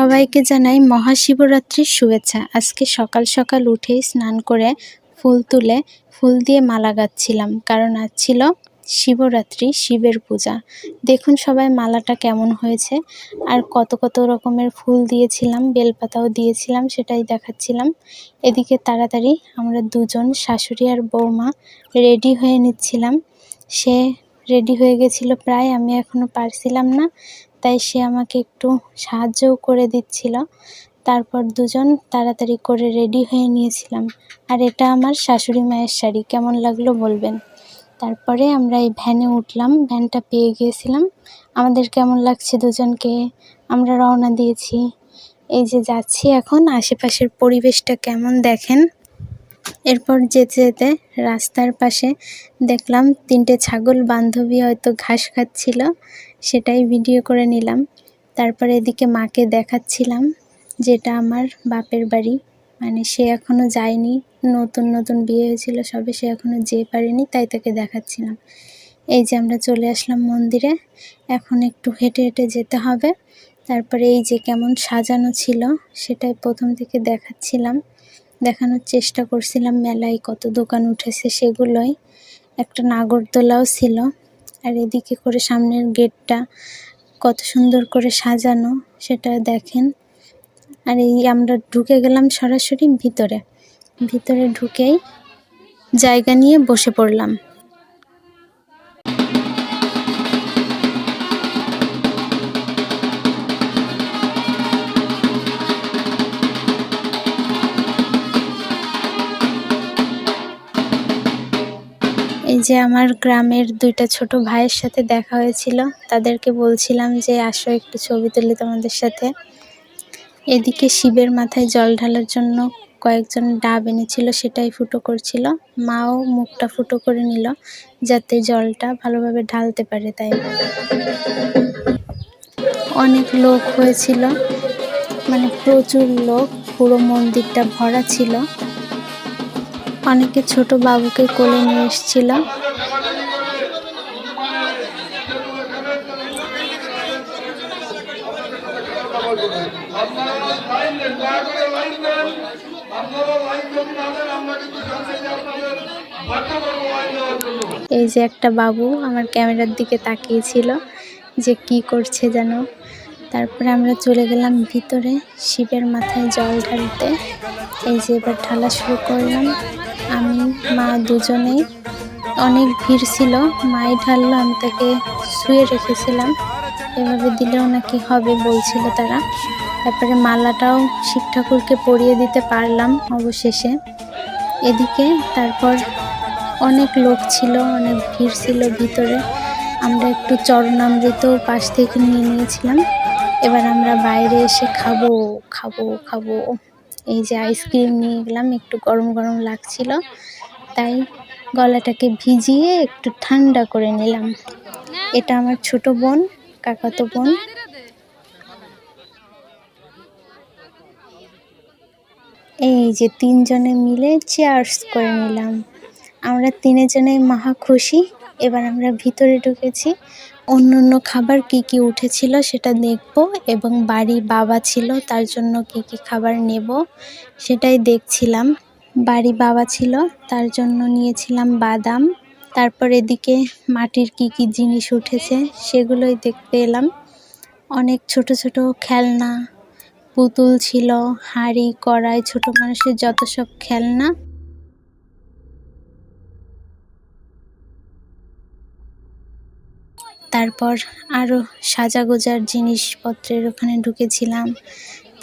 সবাইকে জানাই মহাশিবরাত্রির শুভেচ্ছা। আজকে সকাল সকাল উঠেই স্নান করে ফুল তুলে ফুল দিয়ে মালা গাঁথছিলাম, কারণ আজ ছিল শিবরাত্রি, শিবের পূজা। দেখুন সবাই মালাটা কেমন হয়েছে, আর কত কত রকমের ফুল দিয়েছিলাম, বেলপাতাও দিয়েছিলাম, সেটাই দেখাচ্ছিলাম। এদিকে তাড়াতাড়ি আমরা দুজন শাশুড়ি আর বৌমা রেডি হয়ে নিচ্ছিলাম। সে রেডি হয়ে গেছিল প্রায়, আমি এখনো পারছিলাম না, তাই সে আমাকে একটু সাহায্যও করে দিচ্ছিল। তারপর দুজন তাড়াতাড়ি করে রেডি হয়ে নিয়েছিলাম। আর এটা আমার শাশুড়ি মায়ের শাড়ি, কেমন লাগলো বলবেন। তারপরে আমরা এই ভ্যানে উঠলাম, ভ্যানটা পেয়ে গিয়েছিলাম। আমাদের কেমন লাগছে দুজনকে, আমরা রওনা দিয়েছি। এই যে যাচ্ছি এখন, আশেপাশের পরিবেশটা কেমন দেখেন। এরপর যেতে যেতে রাস্তার পাশে দেখলাম 3টে ছাগল বান্ধবী হয়তো ঘাস খাচ্ছিল, সেটাই ভিডিও করে নিলাম। তারপরে এদিকে মাকে দেখাচ্ছিলাম, যেটা আমার বাপের বাড়ি, মানে সে এখনও যায়নি, নতুন নতুন বিয়ে হয়েছিল সবে, সে এখনও যেতে পারেনি, তাই তাকে দেখাচ্ছিলাম। এই যে আমরা চলে আসলাম মন্দিরে, এখন একটু হেঁটে হেঁটে যেতে হবে। তারপরে এই যে কেমন সাজানো ছিল সেটাই প্রথম থেকে দেখাচ্ছিলাম, দেখানোর চেষ্টা করছিলাম। মেলায় কত দোকান উঠেছে সেগুলোই, একটা নাগরদোলাও ছিল। আর এদিকে করে সামনের গেটটা কত সুন্দর করে সাজানো, সেটা দেখেন। আর এই আমরা ঢুকে গেলাম সরাসরি ভিতরে, ভিতরে ঢুকেই জায়গা নিয়ে বসে পড়লাম। এই যে আমার গ্রামের 2টা ছোট ভাইয়ের সাথে দেখা হয়েছিল, তাদেরকে বলছিলাম যে আসো একটু ছবি তুলি তোমাদের সাথে। এদিকে শিবের মাথায় জল ঢালার জন্য কয়েকজন ডাব এনেছিল, সেটাই ফুটো করছিল। মাও মুখটা ফুটো করে নিল যাতে জলটা ভালোভাবে ঢালতে পারে, তাই। অনেক লোক হয়েছিল, মানে প্রচুর লোক, পুরো মন্দিরটা ভরা ছিল। অনেকে ছোট বাবুকে কোলে নিয়ে এসেছিল। এই যে একটা বাবু আমার ক্যামেরার দিকে তাকিয়েছিল যে কি করছে যেন। তারপরে আমরা চলে গেলাম ভিতরে শিবের মাথায় জল ঢালতে। এই যে এবার ঢালা শুরু করলাম, আমি মা দুজনেই। অনেক ভিড় ছিল, মাই ঢাললো, আমি তাকে শুয়ে রেখেছিলাম, এভাবে দিলেও নাকি হবে বলছিল তারা। তারপরে মালাটাও শিব ঠাকুরকে পরিয়ে দিতে পারলাম অবশেষে। এদিকে তারপর অনেক লোক ছিল, অনেক ভিড় ছিল ভিতরে। আমরা একটু চরণামৃতও পাশ থেকে নিয়ে নিয়েছিলাম। এবার আমরা বাইরে এসে খাবো খাবো খাবো। এই যে আইসক্রিম নিয়ে গেলাম, একটু গরম গরম লাগছিল, তাই গলাটাকে ভিজিয়ে একটু ঠান্ডা করে নিলাম। এটা আমার ছোট বোন, কাকাতো বোন। এই যে 3 জনে মিলে চিয়ার্স করে নিলাম। আমরা 3 জনেই মহা খুশি। এবার আমরা ভিতরে ঢুকেছি, অন্য খাবার কি কি উঠেছিল সেটা দেখব, এবং বাড়ি বাবা ছিল তার জন্য কি কি খাবার নেব সেটাই দেখছিলাম। বাড়ি বাবা ছিল তার জন্য নিয়েছিলাম বাদাম। তারপর এদিকে মাটির কি কি জিনিস উঠেছে সেগুলোই দেখতে এলাম। অনেক ছোট ছোট খেলনা, পুতুল ছিল, হাঁড়ি কড়াই, ছোট মানুষের যত সব খেলনা। তারপর আরও সাজাগোজার জিনিসপত্রের ওখানে ঢুকেছিলাম।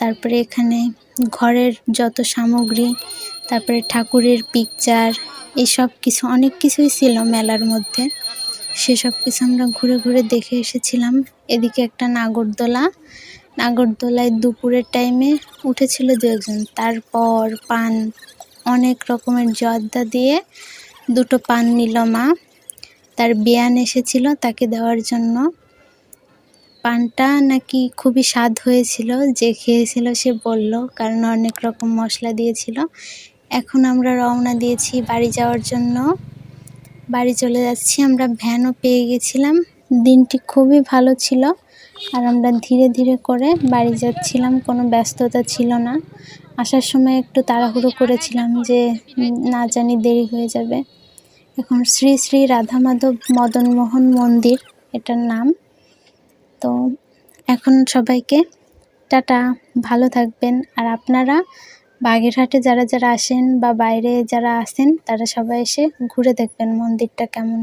তারপরে এখানে ঘরের যত সামগ্রী, তারপরে ঠাকুরের পিকচার, এসব কিছু অনেক কিছুই ছিল মেলার মধ্যে, সেসব কিছু আমরা ঘুরে ঘুরে দেখে এসেছিলাম। এদিকে একটা নাগরদোলায় দুপুরের টাইমে উঠেছিল 2 একজন। তারপর পান, অনেক রকমের জর্দা দিয়ে 2টো পান নিল মা। তার বিয়ান এসেছিল, তাকে দেওয়ার জন্য। পানটা নাকি খুবই স্বাদ হয়েছিল, যে খেয়েছিল সে বলল, কারণ অনেক রকম মশলা দিয়েছিল। এখন আমরা রওনা দিয়েছি বাড়ি যাওয়ার জন্য, বাড়ি চলে যাচ্ছি। আমরা ভ্যানও পেয়ে গেছিলাম। দিনটি খুবই ভালো ছিল, আর আমরা ধীরে ধীরে করে বাড়ি যাচ্ছিলাম, কোনো ব্যস্ততা ছিল না। আসার সময় একটু তাড়াহুড়ো করেছিলাম যে না জানি দেরি হয়ে যাবে। এখন শ্রী শ্রী রাধা মাধব মদন মোহন মন্দির এটার নাম। তো এখন সবাইকে টাটা, ভালো থাকবেন। আর আপনারা বাগেরহাটে যারা যারা আসেন বা বাইরে যারা আসেন তারা সবাই এসে ঘুরে দেখবেন মন্দিরটা কেমন।